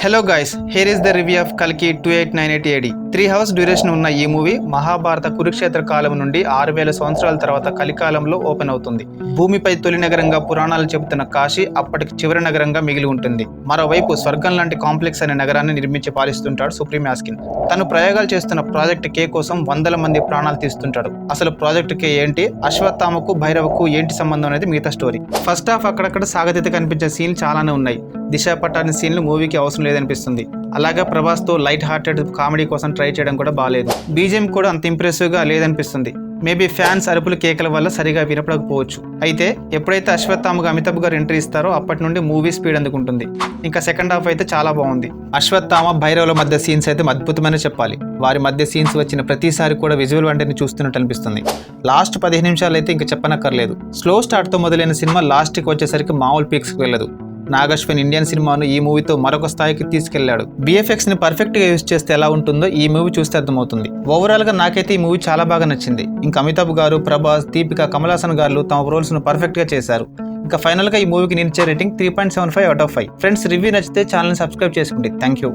Hello guys, here is the review of కల్కి 2898 AD. 3 hours duration ఉన్న ఈ movie Mahabharata Kurukshetra కాలం నుండి 6000 సంవత్సరాల తర్వాత కలికాలంలో ఓపెన్ అవుతుంది. భూమిపై తొలి నగరంగా పురాణాలు చెబుతున్న కాశీ అప్పటికి చివరి నగరంగా మిగిలి ఉంటుంది. మరోవైపు స్వర్గం లాంటి కాంప్లెక్స్ అనే నగరాన్ని నిర్మించి పాలిస్తుంటాడు సుప్రీం యాస్కిన్. తను ప్రయోగాలు చేస్తున్న ప్రాజెక్ట్ కే కోసం వందల మంది ప్రాణాలు తీస్తుంటాడు. అసలు ప్రాజెక్ట్ కే ఏంటి, అశ్వత్థామకు భైరవకు ఏంటి సంబంధం అనేది మిగతా స్టోరీ. ఫస్ట్ హాఫ్ అక్కడక్కడ సాగతీత కనిపించే సీన్లు చాలానే ఉన్నాయి. దిశా పటాని సీన్లు మూవీకి అవసరం లేదనిపిస్తుంది. అలాగే ప్రభాస్ తో లైట్ హార్టెడ్ కామెడీ కోసం ట్రై చేయడం కూడా బాగాలేదు. బీజిఎం కూడా అంత ఇంప్రెసివ్ గా లేదనిపిస్తుంది. మేబీ ఫ్యాన్స్ అరుపులు కేకల వల్ల సరిగా వినపడకపోవచ్చు. అయితే ఎప్పుడైతే అశ్వత్థామకు అమితాబ్ గారు ఎంట్రీ ఇస్తారో అప్పటి నుండి మూవీ స్పీడ్ అందుకుంటుంది. ఇంకా సెకండ్ హాఫ్ అయితే చాలా బాగుంది. అశ్వత్థామ భైరవుల మధ్య సీన్స్ అయితే అద్భుతమైన చెప్పాలి. వారి మధ్య సీన్స్ వచ్చిన ప్రతిసారి కూడా విజువల్ వంటని చూస్తున్నట్టు అనిపిస్తుంది. లాస్ట్ 15 నిమిషాలు అయితే ఇంకా చెప్పనక్కర్లేదు. స్లో స్టార్ట్ తో మొదలైన సినిమా లాస్ట్ కి వచ్చేసరికి మామూలు పీక్స్ కి వెళ్ళదు. నాగశ్విన్ ఇండియన్ సినిమాను ఈ మూవీతో మరొక స్థాయికి తీసుకెళ్లాడు. బిఎఫ్ఎక్స్ ని పర్ఫెక్ట్ గా యూజ్ చేస్తే ఎలా ఉంటుందో ఈ మూవీ చూస్తే అర్థమవుతుంది. ఓవరాల్ గా నాకైతే ఈ మూవీ చాలా బాగా నచ్చింది. ఇంకా అమితాబ్ గారు, ప్రభాస్, దీపిక, కమల్ హాసన్ గారు తమ రోల్స్ ను పర్ఫెక్ట్ గా చేశారు. ఇంకా ఫైనల్ గా ఈ మూవీకి నేను ఇచ్చే rating 3.75 out of 5. Friends, review నచ్చితే ఛానల్ ని సబ్స్క్రైబ్ చేసుకోండి. Thank you.